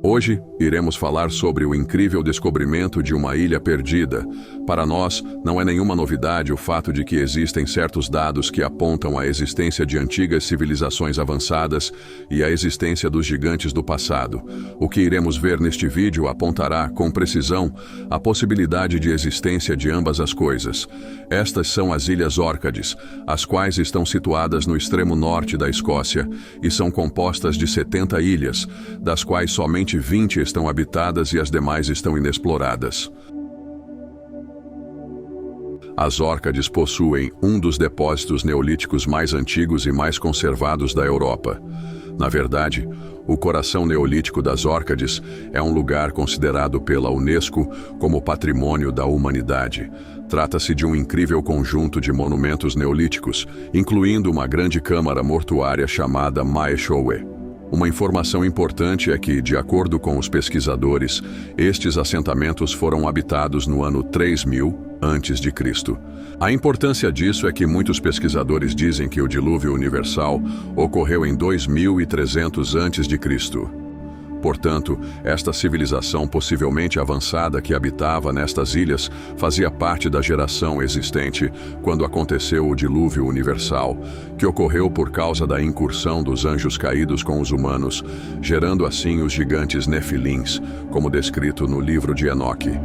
Hoje, iremos falar sobre o incrível descobrimento de uma ilha perdida. Para nós, não é nenhuma novidade o fato de que existem certos dados que apontam a existência de antigas civilizações avançadas e a existência dos gigantes do passado. O que iremos ver neste vídeo apontará, com precisão, a possibilidade de existência de ambas as coisas. Estas são as Ilhas Órcades, as quais estão situadas no extremo norte da Escócia e são compostas de 70 ilhas, das quais somente 20 estão habitadas e as demais estão inexploradas. As Órcades possuem um dos depósitos neolíticos mais antigos e mais conservados da Europa. Na verdade, o coração neolítico das Órcades é um lugar considerado pela Unesco como Patrimônio da Humanidade. Trata-se de um incrível conjunto de monumentos neolíticos, incluindo uma grande câmara mortuária chamada Maeshowe. Uma informação importante é que, de acordo com os pesquisadores, estes assentamentos foram habitados no ano 3000 a.C. A importância disso é que muitos pesquisadores dizem que o dilúvio universal ocorreu em 2300 a.C. Portanto, esta civilização possivelmente avançada que habitava nestas ilhas fazia parte da geração existente quando aconteceu o dilúvio universal, que ocorreu por causa da incursão dos anjos caídos com os humanos, gerando assim os gigantes Nefilins, como descrito no livro de Enoque.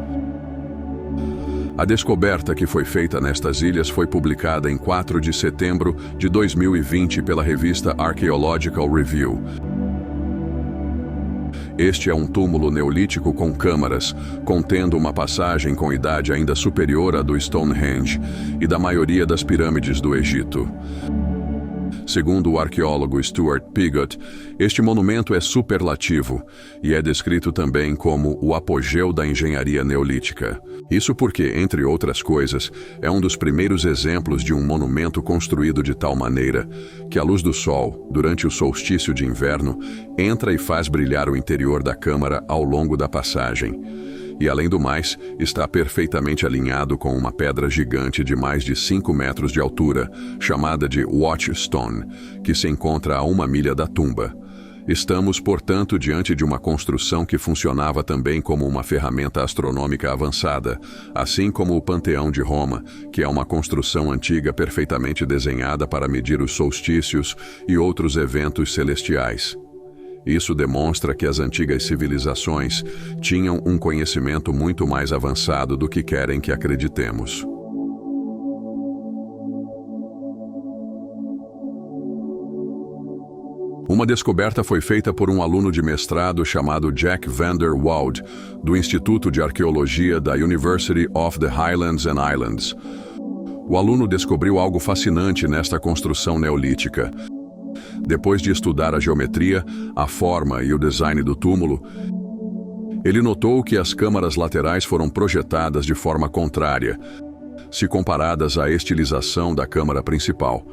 A descoberta que foi feita nestas ilhas foi publicada em 4 de setembro de 2020 pela revista Archaeological Review. Este é um túmulo neolítico com câmaras, contendo uma passagem com idade ainda superior à do Stonehenge e da maioria das pirâmides do Egito. Segundo o arqueólogo Stuart Pigott, este monumento é superlativo e é descrito também como o apogeu da engenharia neolítica. Isso porque, entre outras coisas, é um dos primeiros exemplos de um monumento construído de tal maneira que a luz do sol, durante o solstício de inverno, entra e faz brilhar o interior da câmara ao longo da passagem. E, além do mais, está perfeitamente alinhado com uma pedra gigante de mais de 5 metros de altura, chamada de Watchstone, que se encontra a 1 milha da tumba. Estamos, portanto, diante de uma construção que funcionava também como uma ferramenta astronômica avançada, assim como o Panteão de Roma, que é uma construção antiga perfeitamente desenhada para medir os solstícios e outros eventos celestiais. Isso demonstra que as antigas civilizações tinham um conhecimento muito mais avançado do que querem que acreditemos. Uma descoberta foi feita por um aluno de mestrado chamado Jack Vander Woude, do Instituto de Arqueologia da University of the Highlands and Islands. O aluno descobriu algo fascinante nesta construção neolítica. Depois de estudar a geometria, a forma e o design do túmulo, ele notou que as câmaras laterais foram projetadas de forma contrária, se comparadas à estilização da câmara principal.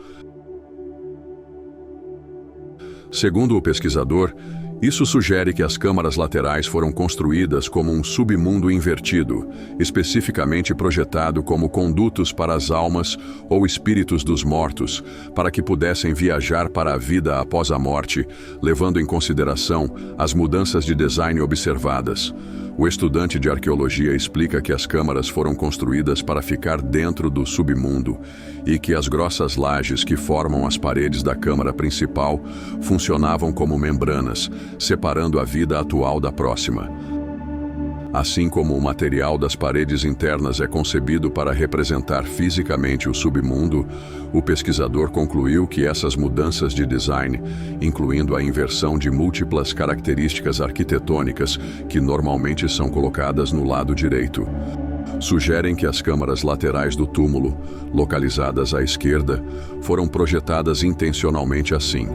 Segundo o pesquisador, isso sugere que as câmaras laterais foram construídas como um submundo invertido, especificamente projetado como condutos para as almas ou espíritos dos mortos, para que pudessem viajar para a vida após a morte, levando em consideração as mudanças de design observadas. O estudante de arqueologia explica que as câmaras foram construídas para ficar dentro do submundo e que as grossas lajes que formam as paredes da câmara principal funcionavam como membranas, separando a vida atual da próxima. Assim como o material das paredes internas é concebido para representar fisicamente o submundo, o pesquisador concluiu que essas mudanças de design, incluindo a inversão de múltiplas características arquitetônicas que normalmente são colocadas no lado direito, sugerem que as câmaras laterais do túmulo, localizadas à esquerda, foram projetadas intencionalmente assim.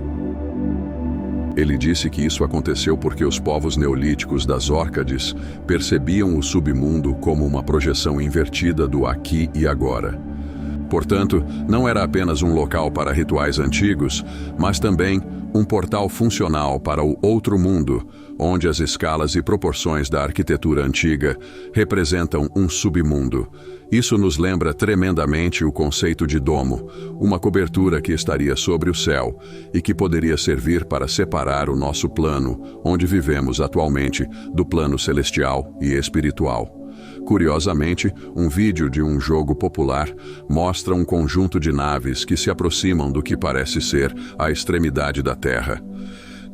Ele disse que isso aconteceu porque os povos neolíticos das Órcades percebiam o submundo como uma projeção invertida do aqui e agora. Portanto, não era apenas um local para rituais antigos, mas também Um portal funcional para o outro mundo, onde as escalas e proporções da arquitetura antiga representam um submundo. Isso nos lembra tremendamente o conceito de domo, uma cobertura que estaria sobre o céu e que poderia servir para separar o nosso plano, onde vivemos atualmente, do plano celestial e espiritual. Curiosamente, um vídeo de um jogo popular mostra um conjunto de naves que se aproximam do que parece ser a extremidade da Terra.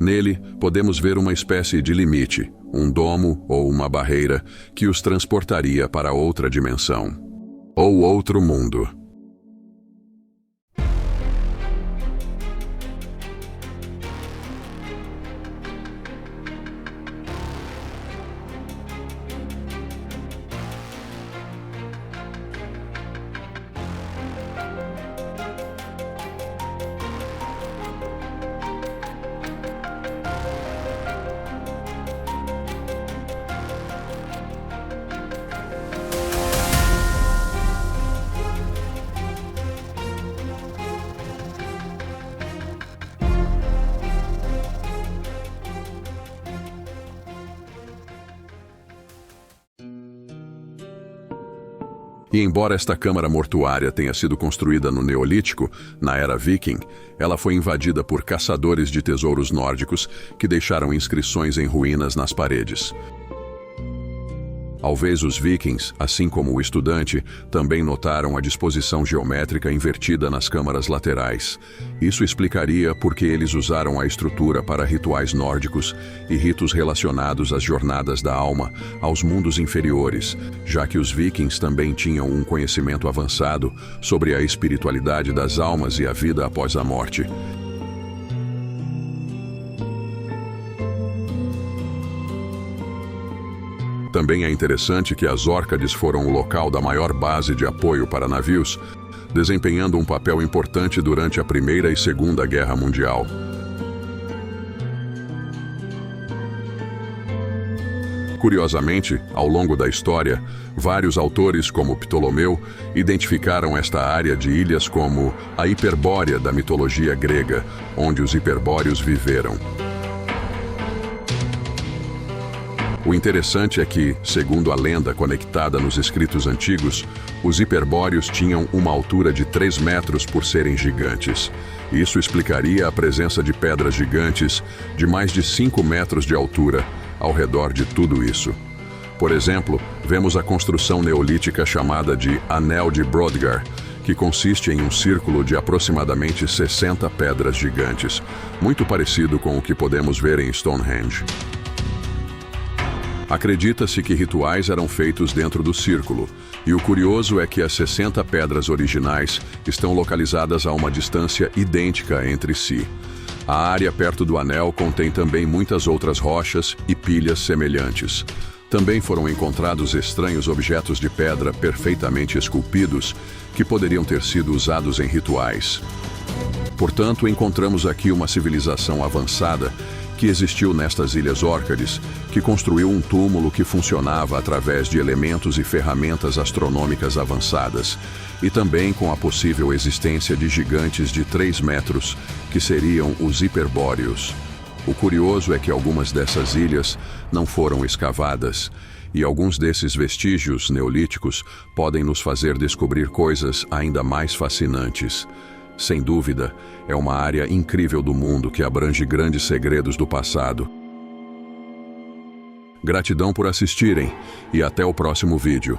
Nele, podemos ver uma espécie de limite, um domo ou uma barreira que os transportaria para outra dimensão, ou outro mundo. E embora esta câmara mortuária tenha sido construída no Neolítico, na era Viking, ela foi invadida por caçadores de tesouros nórdicos que deixaram inscrições em ruínas nas paredes. Talvez os vikings, assim como o estudante, também notaram a disposição geométrica invertida nas câmaras laterais. Isso explicaria por que eles usaram a estrutura para rituais nórdicos e ritos relacionados às jornadas da alma aos mundos inferiores, já que os vikings também tinham um conhecimento avançado sobre a espiritualidade das almas e a vida após a morte. Também é interessante que as Órcades foram o local da maior base de apoio para navios, desempenhando um papel importante durante a Primeira e Segunda Guerra Mundial. Curiosamente, ao longo da história, vários autores, como Ptolomeu, identificaram esta área de ilhas como a Hiperbórea da mitologia grega, onde os hiperbóreos viveram. O interessante é que, segundo a lenda conectada nos escritos antigos, os hiperbóreos tinham uma altura de 3 metros por serem gigantes. Isso explicaria a presença de pedras gigantes de mais de 5 metros de altura ao redor de tudo isso. Por exemplo, vemos a construção neolítica chamada de Anel de Brodgar, que consiste em um círculo de aproximadamente 60 pedras gigantes, muito parecido com o que podemos ver em Stonehenge. Acredita-se que rituais eram feitos dentro do círculo, e o curioso é que as 60 pedras originais estão localizadas a uma distância idêntica entre si. A área perto do anel contém também muitas outras rochas e pilhas semelhantes. Também foram encontrados estranhos objetos de pedra perfeitamente esculpidos que poderiam ter sido usados em rituais. Portanto, encontramos aqui uma civilização avançada que existiu nestas Ilhas Órcades, que construiu um túmulo que funcionava através de elementos e ferramentas astronômicas avançadas, e também com a possível existência de gigantes de 3 metros, que seriam os hiperbóreos. O curioso é que algumas dessas ilhas não foram escavadas, e alguns desses vestígios neolíticos podem nos fazer descobrir coisas ainda mais fascinantes. Sem dúvida, é uma área incrível do mundo que abrange grandes segredos do passado. Gratidão por assistirem e até o próximo vídeo.